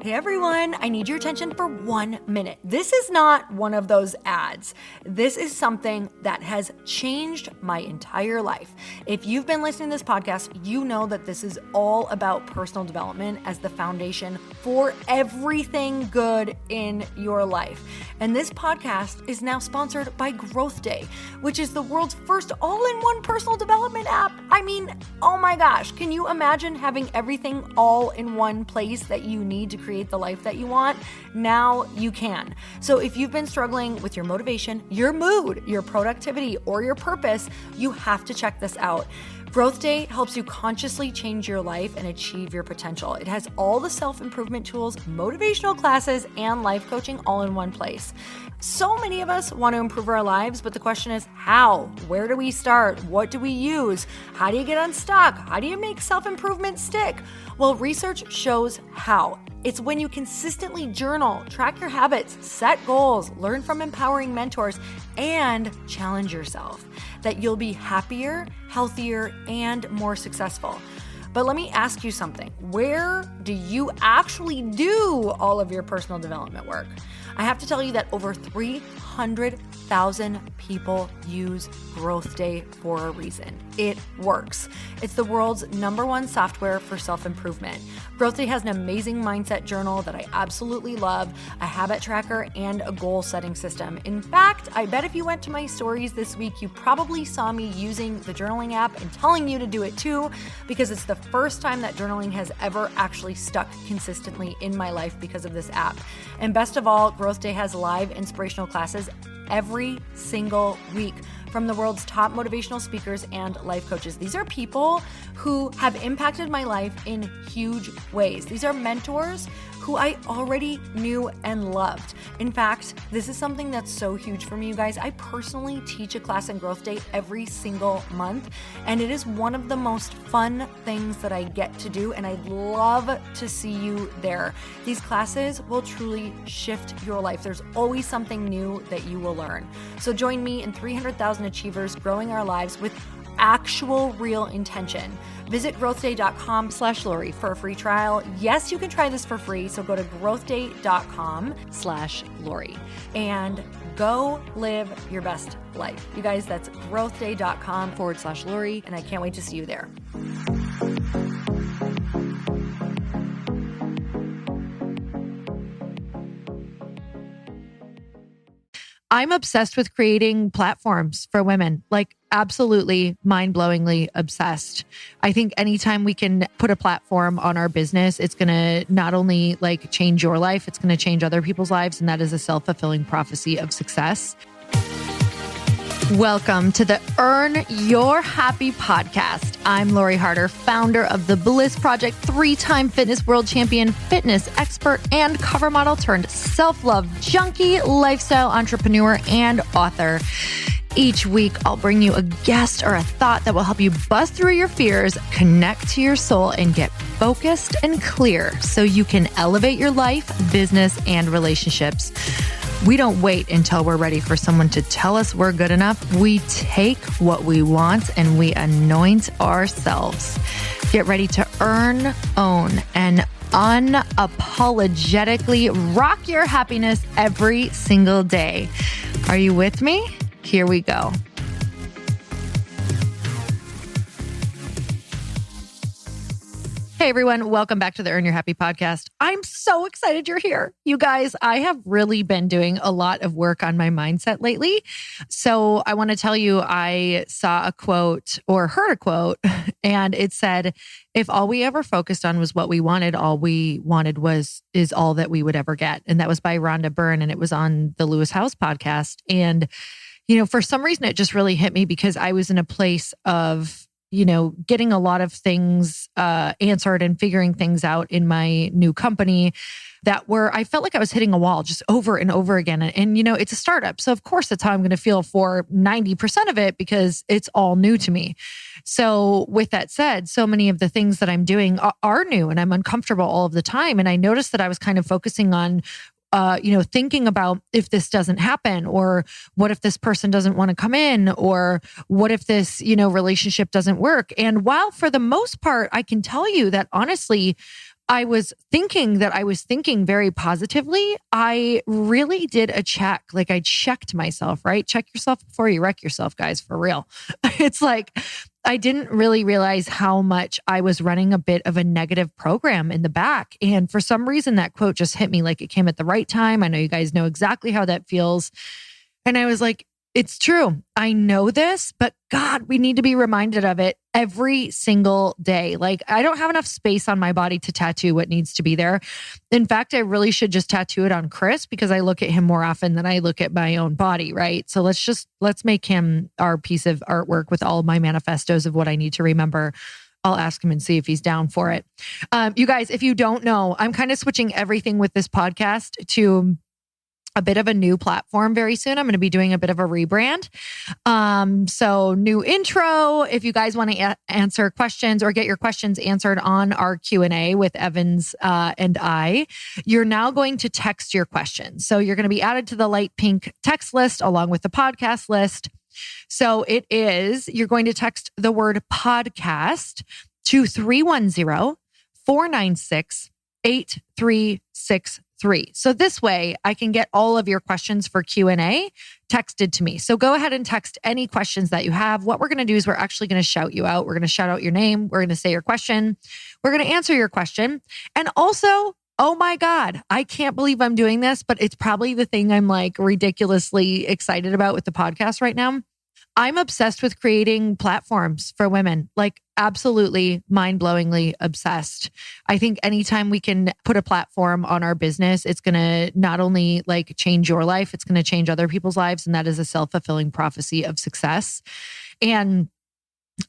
Hey everyone, I need your attention for 1 minute. This is not one of those ads. This is something that has changed my entire life. If you've been listening to this podcast, you know that this is all about personal development as the foundation for everything good in your life. And this podcast is now sponsored by Growth Day, which is the world's first all-in-one personal development app. I mean, oh my gosh, can you imagine having everything all in one place that you need to create the life that you want? Now you can. So if you've been struggling with your motivation, your mood, your productivity, or your purpose, you have to check this out. Growth Day helps you consciously change your life and achieve your potential. It has all the self-improvement tools, motivational classes, and life coaching all in one place. So many of us want to improve our lives, but the question is how? Where do we start? What do we use? How do you get unstuck? How do you make self-improvement stick? Well, research shows how. It's when you consistently journal, track your habits, set goals, learn from empowering mentors, and challenge yourself that you'll be happier, healthier, and more successful. But let me ask you something. Where do you actually do all of your personal development work? I have to tell you that over 300,000 people use Growth Day for a reason. It works. It's the world's #1 software for self-improvement. Growth Day has an amazing mindset journal that I absolutely love, a habit tracker, and a goal-setting system. In fact, I bet if you went to my stories this week, you probably saw me using the journaling app and telling you to do it too, because it's the first time that journaling has ever actually stuck consistently in my life because of this app. And best of all, Growth Day has live inspirational classes every single week from the world's top motivational speakers and life coaches. These are people who have impacted my life in huge ways. These are mentors who I already knew and loved. In fact, this is something that's so huge for me, you guys. I personally teach a class in Growth Day every single month, and it is one of the most fun things that I get to do, and I'd love to see you there. These classes will truly shift your life. There's always something new that you will learn. So join me and 300,000 achievers growing our lives with actual real intention. Visit growthday.com/Lori for a free trial. Yes, you can try this for free. So go to growthday.com/Lori and go live your best life. You guys, that's growthday.com/Lori. And I can't wait to see you there. I'm obsessed with creating platforms for women, like absolutely mind-blowingly obsessed. I think anytime we can put a platform on our business, it's going to not only like change your life, it's going to change other people's lives. And that is a self-fulfilling prophecy of success. Welcome to the Earn Your Happy podcast. I'm Lori Harder, founder of The Bliss Project, 3-time fitness world champion, fitness expert, and cover model turned self-love junkie, lifestyle entrepreneur, and author. Each week, I'll bring you a guest or a thought that will help you bust through your fears, connect to your soul, and get focused and clear so you can elevate your life, business, and relationships. We don't wait until we're ready for someone to tell us we're good enough. We take what we want and we anoint ourselves. Get ready to earn, own, and unapologetically rock your happiness every single day. Are you with me? Here we go. Hey everyone, welcome back to the Earn Your Happy podcast. I'm so excited you're here. You guys, I have really been doing a lot of work on my mindset lately. So I want to tell you, I saw a quote or heard a quote, and it said, if all we ever focused on was what we wanted, all we wanted is all that we would ever get. And that was by Rhonda Byrne, and it was on the Lewis House podcast. And, you know, for some reason, it just really hit me because I was in a place of, you know, getting a lot of things answered and figuring things out in my new company that were, I felt like I was hitting a wall just over and over again. And you know, it's a startup. So of course, that's how I'm going to feel for 90% of it because it's all new to me. So with that said, so many of the things that I'm doing are new and I'm uncomfortable all of the time. And I noticed that I was kind of focusing on thinking about if this doesn't happen, or what if this person doesn't want to come in, or what if this, relationship doesn't work. And while for the most part, I can tell you that honestly, I was thinking that I was thinking very positively, I really did a check. Like I checked myself, right? Check yourself before you wreck yourself, guys, for real. It's like, I didn't really realize how much I was running a bit of a negative program in the back. And for some reason, that quote just hit me like it came at the right time. I know you guys know exactly how that feels. And I was like, it's true. I know this, but God, we need to be reminded of it every single day. Like I don't have enough space on my body to tattoo what needs to be there. In fact, I really should just tattoo it on Chris because I look at him more often than I look at my own body, right? So let's make him our piece of artwork with all of my manifestos of what I need to remember. I'll ask him and see if he's down for it. You guys, if you don't know, I'm kind of switching everything with this podcast to a bit of a new platform very soon. I'm going to be doing a bit of a rebrand. So new intro, if you guys want to answer questions or get your questions answered on our Q&A with Evans and I, you're now going to text your questions. So you're going to be added to the light pink text list along with the podcast list. So you're going to text the word podcast to 310-496-8363. So this way I can get all of your questions for Q&A texted to me. So go ahead and text any questions that you have. What we're going to do is we're actually going to shout you out. We're going to shout out your name. We're going to say your question. We're going to answer your question. And also, oh my God, I can't believe I'm doing this, but it's probably the thing I'm like ridiculously excited about with the podcast right now. I'm obsessed with creating platforms for women, like absolutely mind-blowingly obsessed. I think anytime we can put a platform on our business, it's going to not only like change your life, it's going to change other people's lives. And that is a self-fulfilling prophecy of success. And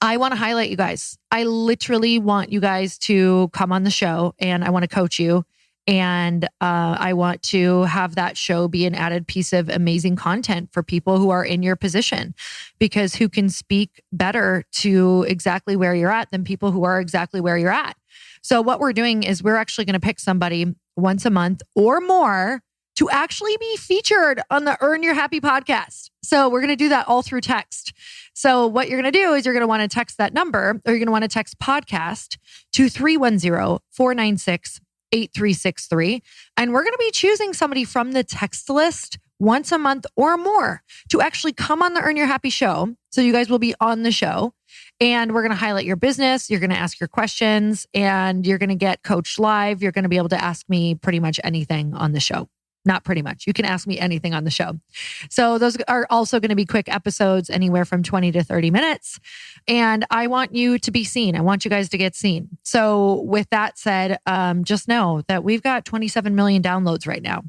I want to highlight you guys. I literally want you guys to come on the show and I want to coach you. And I want to have that show be an added piece of amazing content for people who are in your position, because who can speak better to exactly where you're at than people who are exactly where you're at. So what we're doing is we're actually going to pick somebody once a month or more to actually be featured on the Earn Your Happy podcast. So we're going to do that all through text. So what you're going to do is you're going to want to text that number, or you're going to want to text podcast to 310-496-8363. And we're going to be choosing somebody from the text list once a month or more to actually come on the Earn Your Happy show. So you guys will be on the show and we're going to highlight your business. You're going to ask your questions and you're going to get coached live. You're going to be able to ask me pretty much anything on the show. Not pretty much. You can ask me anything on the show. So those are also going to be quick episodes, anywhere from 20 to 30 minutes. And I want you to be seen. I want you guys to get seen. So with that said, just know that we've got 27 million downloads right now.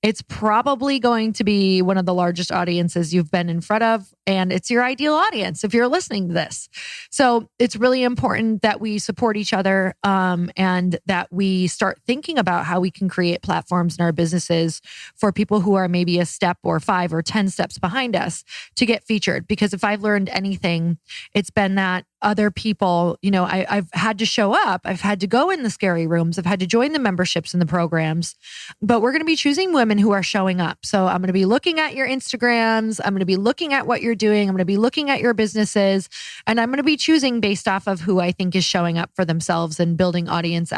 It's probably going to be one of the largest audiences you've been in front of, and it's your ideal audience if you're listening to this. So it's really important that we support each other and that we start thinking about how we can create platforms in our businesses for people who are maybe a step or 5 or 10 steps behind us to get featured. Because if I've learned anything, it's been that other people, you know, I've had to show up. I've had to go in the scary rooms. I've had to join the memberships and the programs, but we're going to be choosing women who are showing up. So I'm going to be looking at your Instagrams. I'm going to be looking at what you're doing. I'm going to be looking at your businesses, and I'm going to be choosing based off of who I think is showing up for themselves and building audience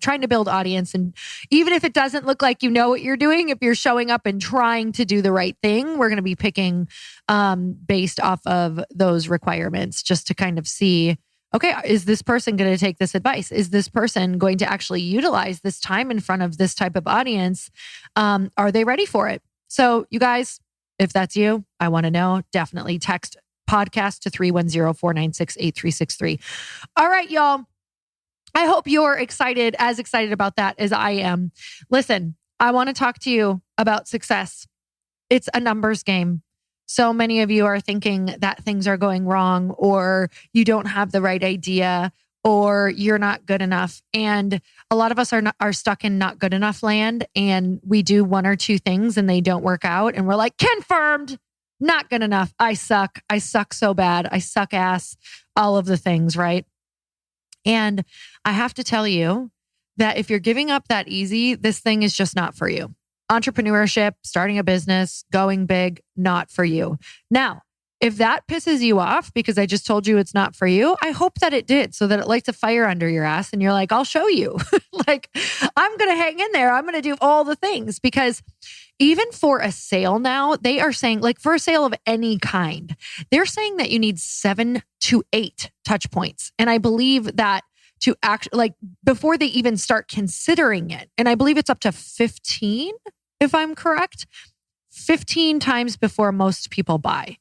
trying to build audience. And even if it doesn't look like you know what you're doing, if you're showing up and trying to do the right thing, we're going to be picking based off of those requirements just to kind of see, okay, is this person going to take this advice? Is this person going to actually utilize this time in front of this type of audience? Are they ready for it? So you guys, if that's you, I want to know. Definitely text podcast to 310-496-8363. All right, y'all. I hope you're as excited about that as I am. Listen, I want to talk to you about success. It's a numbers game. So many of you are thinking that things are going wrong, or you don't have the right idea, or you're not good enough. And a lot of us are stuck in not good enough land, and we do 1 or 2 things and they don't work out. And we're like, confirmed, not good enough. I suck. I suck so bad. I suck ass, all of the things, right? And I have to tell you that if you're giving up that easy, this thing is just not for you. Entrepreneurship, starting a business, going big, not for you. Now, If that pisses you off because I just told you it's not for you, I hope that it did, so that it lights a fire under your ass and you're like, I'll show you. Like, I'm going to hang in there. I'm going to do all the things, because even for a sale now, they are saying, like, for a sale of any kind, they're saying that you need 7 to 8 touch points. And I believe that to actually, like, before they even start considering it, and I believe it's up to 15, if I'm correct, 15 times before most people buy.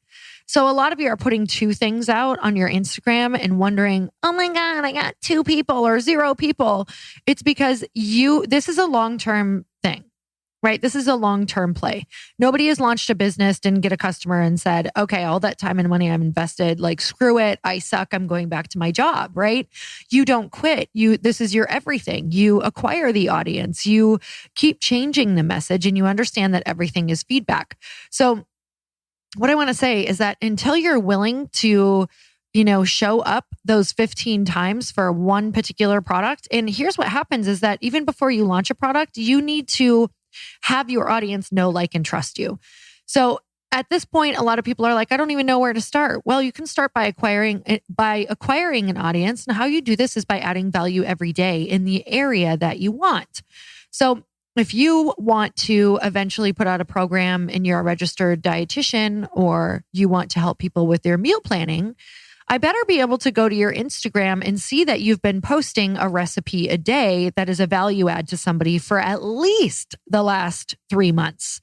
So a lot of you are putting 2 things out on your Instagram and wondering, oh my God, I got 2 people or 0 people. It's because this is a long-term thing, right? This is a long-term play. Nobody has launched a business, didn't get a customer and said, okay, all that time and money I'm invested, like, screw it. I suck. I'm going back to my job, right? You don't quit. This is your everything. You acquire the audience. You keep changing the message, and you understand that everything is feedback. So what I want to say is that until you're willing to, show up those 15 times for one particular product, and here's what happens is that even before you launch a product, you need to have your audience know, like, and trust you. So at this point, a lot of people are like, I don't even know where to start. Well, you can start by acquiring an audience. And how you do this is by adding value every day in the area that you want. So if you want to eventually put out a program and you're a registered dietitian, or you want to help people with their meal planning, I better be able to go to your Instagram and see that you've been posting a recipe a day that is a value add to somebody for at least the last 3 months.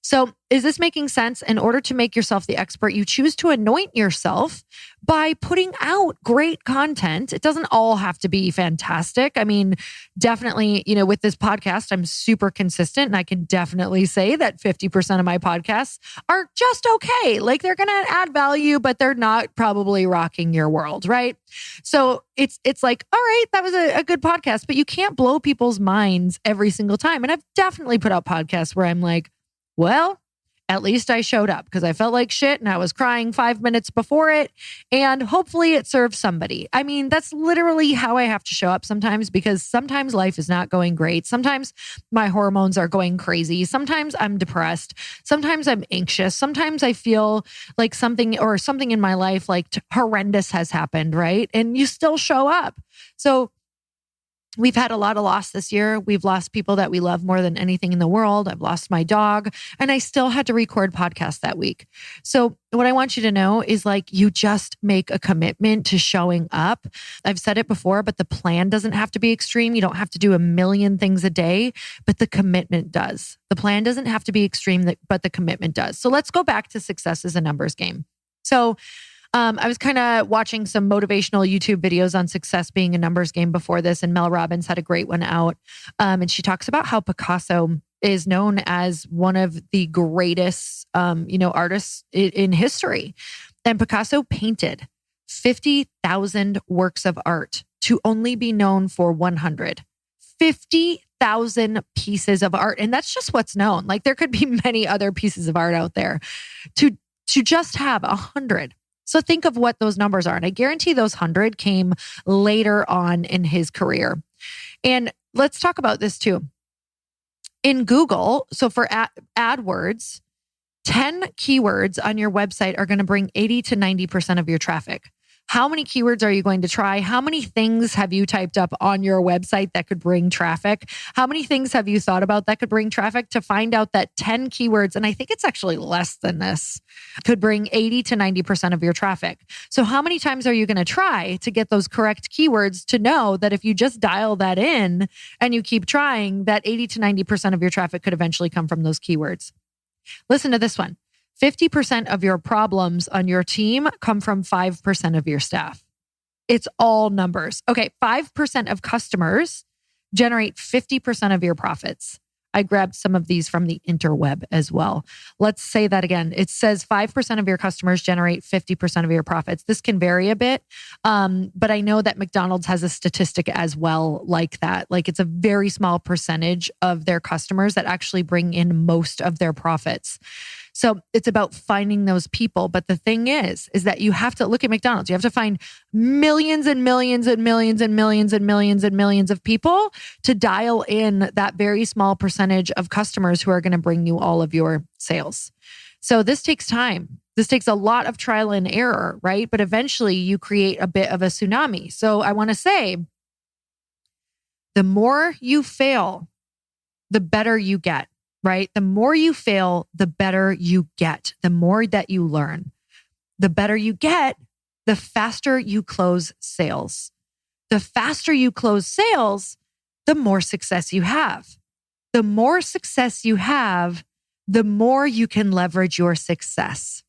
So is this making sense? In order to make yourself the expert, you choose to anoint yourself by putting out great content. It doesn't all have to be fantastic. I mean, definitely, with this podcast, I'm super consistent, and I can definitely say that 50% of my podcasts are just okay. Like, they're going to add value, but they're not probably rocking your world, right? So it's like, all right, that was a good podcast, but you can't blow people's minds every single time. And I've definitely put out podcasts where I'm like, well, at least I showed up, because I felt like shit and I was crying 5 minutes before it, and hopefully it served somebody. I mean, that's literally how I have to show up sometimes, because sometimes life is not going great. Sometimes my hormones are going crazy. Sometimes I'm depressed. Sometimes I'm anxious. Sometimes I feel like something in my life, like, horrendous has happened, right? And you still show up. So we've had a lot of loss this year. We've lost people that we love more than anything in the world. I've lost my dog, and I still had to record podcasts that week. So what I want you to know is, like, you just make a commitment to showing up. I've said it before, but the plan doesn't have to be extreme. You don't have to do a million things a day, but the commitment does. The plan doesn't have to be extreme, but the commitment does. So let's go back to success as a numbers game. So I was kind of watching some motivational YouTube videos on success being a numbers game before this, and Mel Robbins had a great one out. And she talks about how Picasso is known as one of the greatest, artists in history. And Picasso painted 50,000 works of art to only be known for 100. 50,000 pieces of art. And that's just what's known. Like, there could be many other pieces of art out there. To just have 100. So think of what those numbers are. And I guarantee those 100 came later on in his career. And let's talk about this too. In Google, so for AdWords, 10 keywords on your website are going to bring 80 to 90% of your traffic. How many keywords are you going to try? How many things have you typed up on your website that could bring traffic? How many things have you thought about that could bring traffic, to find out that 10 keywords, and I think it's actually less than this, could bring 80 to 90% of your traffic? So how many times are you going to try to get those correct keywords to know that if you just dial that in and you keep trying, that 80 to 90% of your traffic could eventually come from those keywords? Listen to this one. 50% of your problems on your team come from 5% of your staff. It's all numbers. Okay, 5% of customers generate 50% of your profits. I grabbed some of these from the interweb as well. Let's say that again. It says 5% of your customers generate 50% of your profits. This can vary a bit, but I know that McDonald's has a statistic as well like that. Like, it's a very small percentage of their customers that actually bring in most of their profits. So it's about finding those people. But the thing is that you have to look at McDonald's. You have to find millions and millions and millions and millions and millions and millions of people to dial in that very small percentage of customers who are going to bring you all of your sales. So this takes time. This takes a lot of trial and error, right? But eventually you create a bit of a tsunami. So I want to say, the more you fail, the better you get, right? The more you fail, the better you get, the more that you learn. The better you get, the faster you close sales. The faster you close sales, the more success you have. The more success you have, the more you can leverage your success.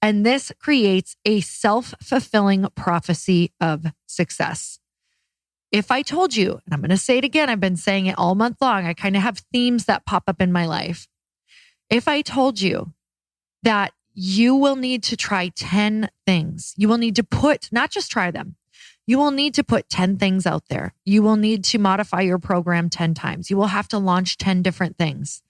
And this creates a self-fulfilling prophecy of success. If I told you, and I'm going to say it again, I've been saying it all month long, I kind of have themes that pop up in my life. If I told you that you will need to try 10 things, you will need to put, not just try them, you will need to put 10 things out there. You will need to modify your program 10 times. You will have to launch 10 different things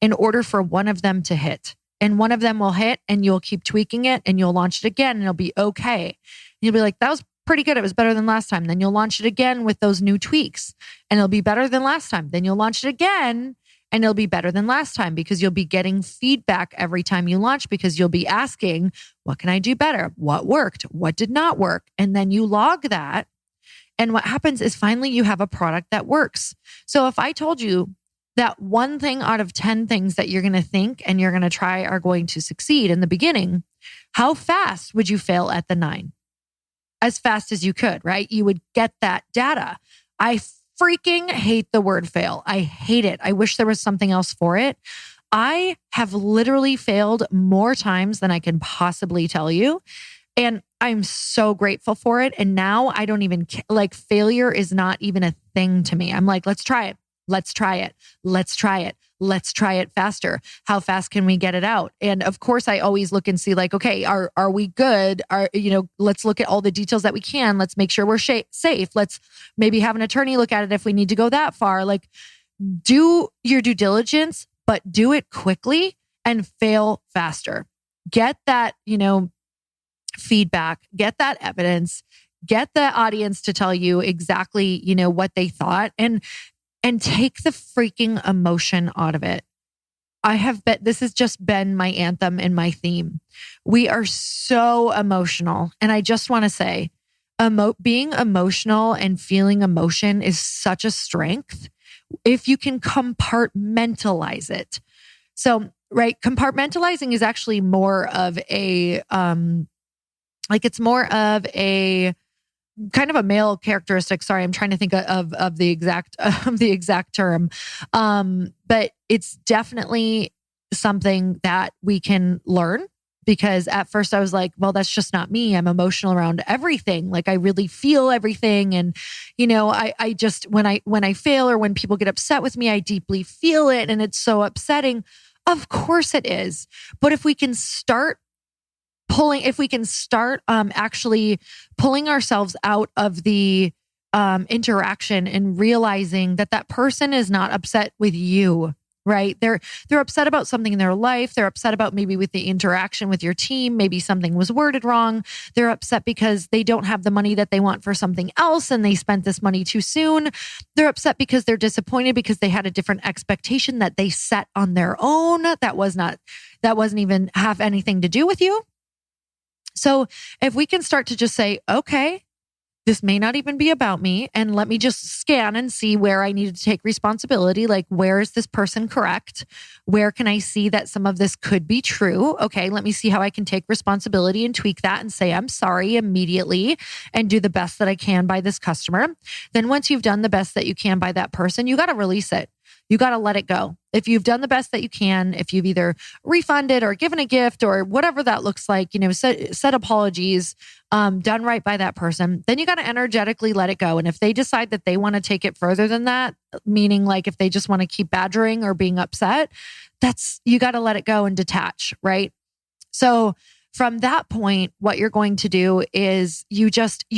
in order for one of them to hit. And one of them will hit and you'll keep tweaking it and you'll launch it again and it'll be okay. And you'll be like, that was pretty good. It was better than last time. Then you'll launch it again with those new tweaks and it'll be better than last time. Then you'll launch it again and it'll be better than last time because you'll be getting feedback every time you launch because you'll be asking, what can I do better? What worked? What did not work? And then you log that. And what happens is finally you have a product that works. So if I told you that one thing out of 10 things that you're going to think and you're going to try are going to succeed in the beginning, how fast would you fail at the 9? As fast as you could, right? You would get that data. I freaking hate the word fail. I hate it. I wish there was something else for it. I have literally failed more times than I can possibly tell you. And I'm so grateful for it. And now I don't even like failure is not even a thing to me. I'm like, let's try it. Let's try it. Let's try it. Let's try it faster. How fast can we get it out? And of course, I always look and see like, okay, are we good? Let's look at all the details that we can. Let's make sure we're safe. Let's maybe have an attorney look at it if we need to go that far. Like, do your due diligence, but do it quickly and fail faster. Get that, feedback, get that evidence, get the audience to tell you exactly, what they thought and take the freaking emotion out of it. This has just been my anthem and my theme. We are so emotional. And I just want to say, being emotional and feeling emotion is such a strength if you can compartmentalize it. So, right, compartmentalizing is actually more of a, it's more of a kind of a male characteristic. Sorry, I'm trying to think of the exact term. But it's definitely something that we can learn because at first I was like, well, that's just not me. I'm emotional around everything. Like I really feel everything. And, I just, when I fail or when people get upset with me, I deeply feel it. And it's so upsetting. Of course it is. But if we can start actually pulling ourselves out of the interaction and realizing that person is not upset with you, right? They're upset about something in their life. They're upset about maybe with the interaction with your team. Maybe something was worded wrong. They're upset because they don't have the money that they want for something else and they spent this money too soon. They're upset because they're disappointed because they had a different expectation that they set on their own. That wasn't even have anything to do with you. So if we can start to just say, okay, this may not even be about me. And let me just scan and see where I need to take responsibility. Like, where is this person correct? Where can I see that some of this could be true? Okay, let me see how I can take responsibility and tweak that and say, I'm sorry immediately and do the best that I can by this customer. Then once you've done the best that you can by that person, you got to release it. You got to let it go. If you've done the best that you can, if you've either refunded or given a gift or whatever that looks like, said apologies, done right by that person, then you got to energetically let it go. And if they decide that they want to take it further than that, meaning like if they just want to keep badgering or being upset, you got to let it go and detach, right? So from that point, what you're going to do is you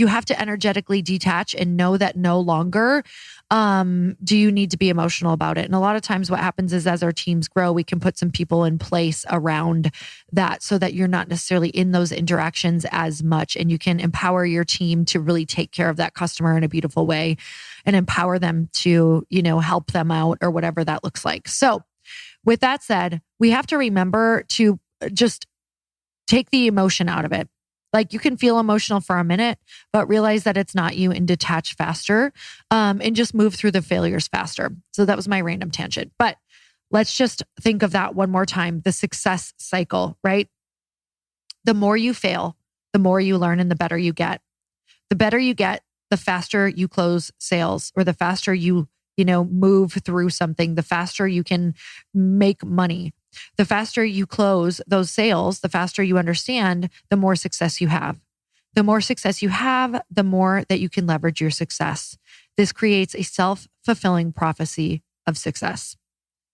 have to energetically detach and know that no longer do you need to be emotional about it. And a lot of times what happens is as our teams grow, we can put some people in place around that so that you're not necessarily in those interactions as much. And you can empower your team to really take care of that customer in a beautiful way and empower them to, help them out or whatever that looks like. So with that said, we have to remember to just take the emotion out of it. Like you can feel emotional for a minute, but realize that it's not you and detach faster, and just move through the failures faster. So that was my random tangent, but let's just think of that one more time. The success cycle, right? The more you fail, the more you learn and the better you get. The better you get, the faster you close sales, or the faster you move through something, the faster you can make money. The faster you close those sales, the faster you understand, the more success you have. The more success you have, the more that you can leverage your success. This creates a self-fulfilling prophecy of success.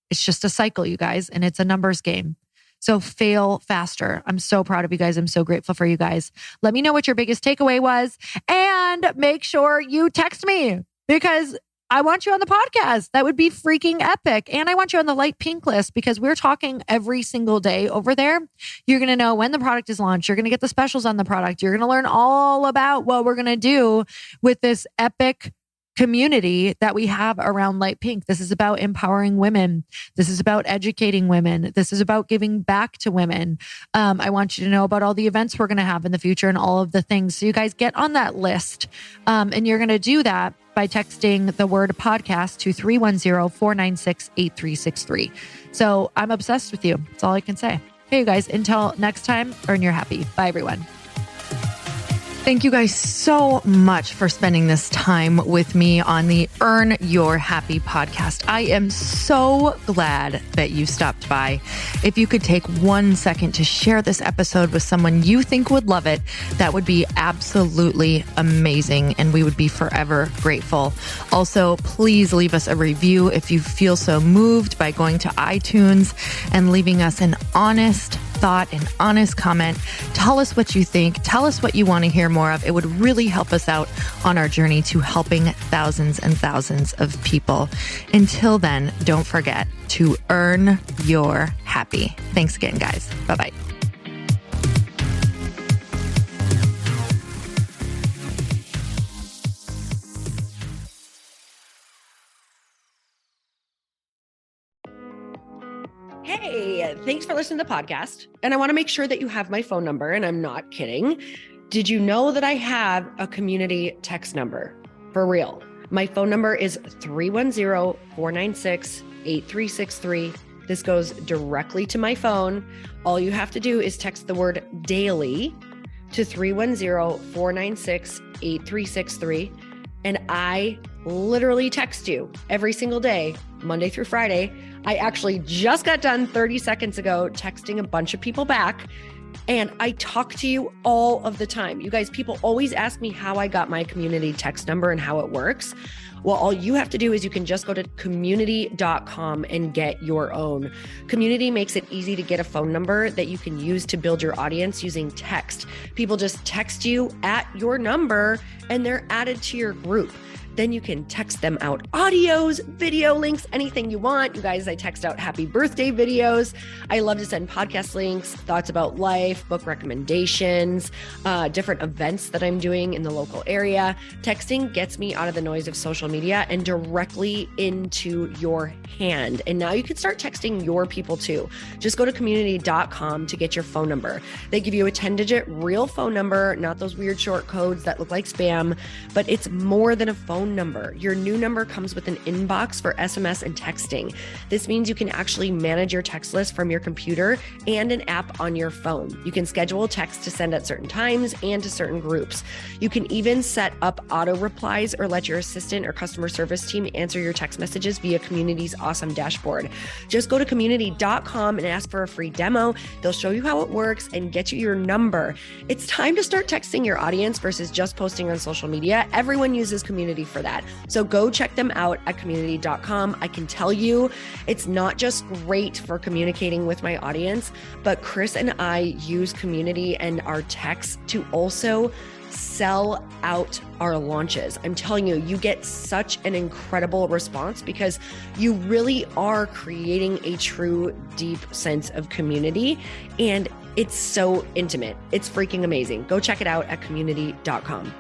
It's just a cycle, you guys, and it's a numbers game. So fail faster. I'm so proud of you guys. I'm so grateful for you guys. Let me know what your biggest takeaway was, and make sure you text me because I want you on the podcast. That would be freaking epic. And I want you on the light pink list because we're talking every single day over there. You're going to know when the product is launched. You're going to get the specials on the product. You're going to learn all about what we're going to do with this epic community that we have around light pink. This is about empowering women. This is about educating women. This is about giving back to women. I want you to know about all the events we're going to have in the future and all of the things. So you guys get on that list. And you're going to do that by texting the word podcast to 310-496-8363. So I'm obsessed with you. That's all I can say. Hey, you guys, until next time, earn your happy. Bye, everyone. Thank you guys so much for spending this time with me on the Earn Your Happy podcast. I am so glad that you stopped by. If you could take 1 second to share this episode with someone you think would love it, that would be absolutely amazing, and we would be forever grateful. Also, please leave us a review if you feel so moved by going to iTunes and leaving us an honest thought, an honest comment. Tell us what you think. Tell us what you want to hear more of. It would really help us out on our journey to helping thousands and thousands of people. Until then, don't forget to earn your happy. Thanks again, guys. Bye-bye. Hey, thanks for listening to the podcast. And I want to make sure that you have my phone number, and I'm not kidding. Did you know that I have a community text number? For real. My phone number is 310-496-8363. This goes directly to my phone. All you have to do is text the word daily to 310-496-8363. And I literally text you every single day, Monday through Friday. I actually just got done 30 seconds ago texting a bunch of people back, and I talk to you all of the time. You guys, people always ask me how I got my community text number and how it works. Well, all you have to do is you can just go to community.com and get your own. Community makes it easy to get a phone number that you can use to build your audience using text. People just text you at your number and they're added to your group. Then you can text them out audios, video links, anything you want. You guys, I text out happy birthday videos. I love to send podcast links, thoughts about life, book recommendations, different events that I'm doing in the local area. Texting gets me out of the noise of social media and directly into your hand. And now you can start texting your people too. Just go to community.com to get your phone number. They give you a 10-digit real phone number, not those weird short codes that look like spam, but it's more than a phone number. Your new number comes with an inbox for SMS and texting. This means you can actually manage your text list from your computer and an app on your phone. You can schedule text to send at certain times and to certain groups. You can even set up auto replies or let your assistant or customer service team answer your text messages via Community's awesome dashboard. Just go to community.com and ask for a free demo. They'll show you how it works and get you your number. It's time to start texting your audience versus just posting on social media. Everyone uses Community for that. So go check them out at community.com. I can tell you it's not just great for communicating with my audience, but Chris and I use Community and our texts to also sell out our launches. I'm telling you, you get such an incredible response because you really are creating a true deep sense of community, and it's so intimate. It's freaking amazing. Go check it out at community.com.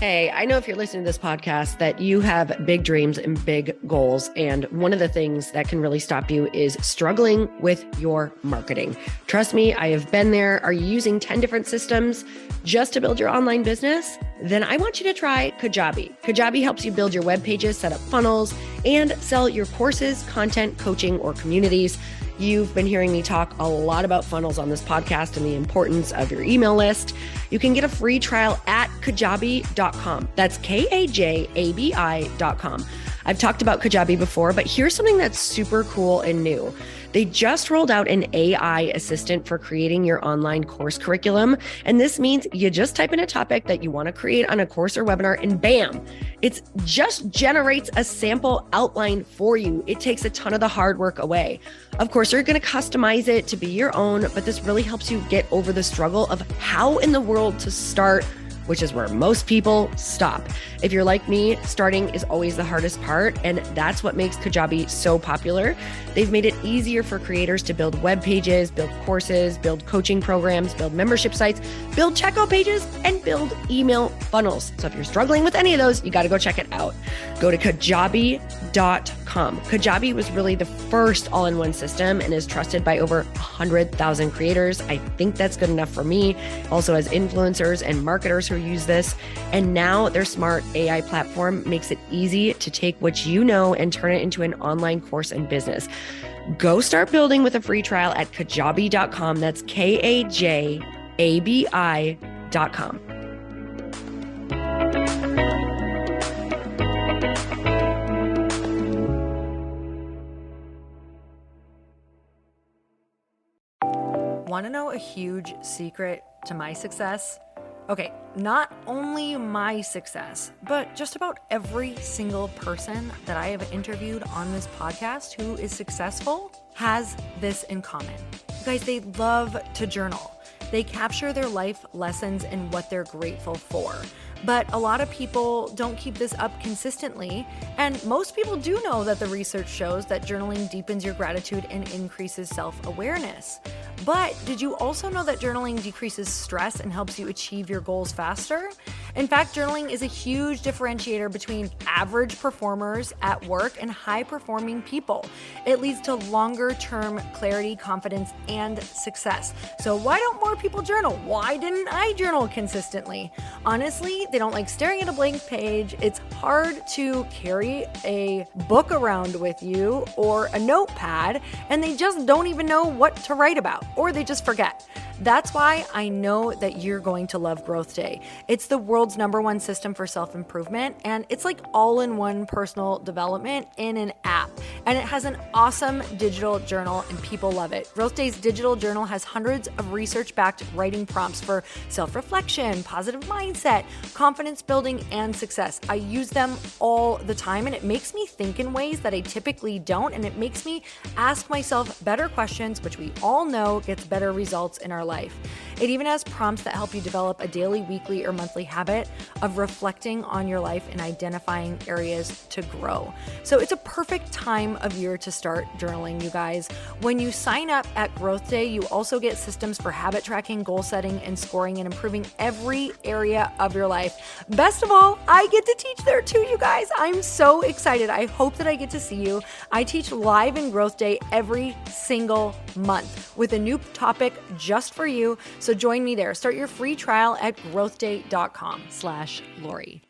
Hey, I know if you're listening to this podcast that you have big dreams and big goals. And one of the things that can really stop you is struggling with your marketing. Trust me, I have been there. Are you using 10 different systems just to build your online business? Then I want you to try Kajabi. Kajabi helps you build your web pages, set up funnels, and sell your courses, content, coaching, or communities. You've been hearing me talk a lot about funnels on this podcast and the importance of your email list. You can get a free trial at kajabi.com. That's Kajabi.com. I've talked about Kajabi before, but here's something that's super cool and new. They just rolled out an AI assistant for creating your online course curriculum. And this means you just type in a topic that you want to create on a course or webinar and bam, it just generates a sample outline for you. It takes a ton of the hard work away. Of course, you're going to customize it to be your own, but this really helps you get over the struggle of how in the world to start, which is where most people stop. If you're like me, starting is always the hardest part, and that's what makes Kajabi so popular. They've made it easier for creators to build web pages, build courses, build coaching programs, build membership sites, build checkout pages, and build email funnels. So if you're struggling with any of those, you got to go check it out. Go to Kajabi.com. Kajabi was really the first all-in-one system and is trusted by over 100,000 creators. I think that's good enough for me. Also has influencers and marketers who use this. And now their smart AI platform makes it easy to take what you know and turn it into an online course and business. Go start building with a free trial at Kajabi.com. That's Kajabi.com. Want to know a huge secret to my success? Okay, not only my success, but just about every single person that I have interviewed on this podcast who is successful has this in common. You guys, they love to journal. They capture their life lessons and what they're grateful for. But a lot of people don't keep this up consistently. And most people do know that the research shows that journaling deepens your gratitude and increases self-awareness. But did you also know that journaling decreases stress and helps you achieve your goals faster? In fact, journaling is a huge differentiator between average performers at work and high-performing people. It leads to longer-term clarity, confidence, and success. So why don't more people journal? Why didn't I journal consistently? Honestly, they don't like staring at a blank page. It's hard to carry a book around with you or a notepad, and they just don't even know what to write about, or they just forget. That's why I know that you're going to love Growth Day. It's the world's #1 system for self-improvement, and it's like all-in-one personal development in an app. And it has an awesome digital journal, and people love it. Growth Day's digital journal has hundreds of research-backed writing prompts for self-reflection, positive mindset, confidence building, and success. I use them all the time, and it makes me think in ways that I typically don't, and it makes me ask myself better questions, which we all know gets better results in our life. It even has prompts that help you develop a daily, weekly, or monthly habit of reflecting on your life and identifying areas to grow. So it's a perfect time of year to start journaling, you guys. When you sign up at Growth Day, you also get systems for habit tracking, goal setting, and scoring, and improving every area of your life. Best of all, I get to teach there too, you guys. I'm so excited. I hope that I get to see you. I teach live in Growth Day every single month with a new topic just for you. So join me there. Start your free trial at growthday.com/Lori.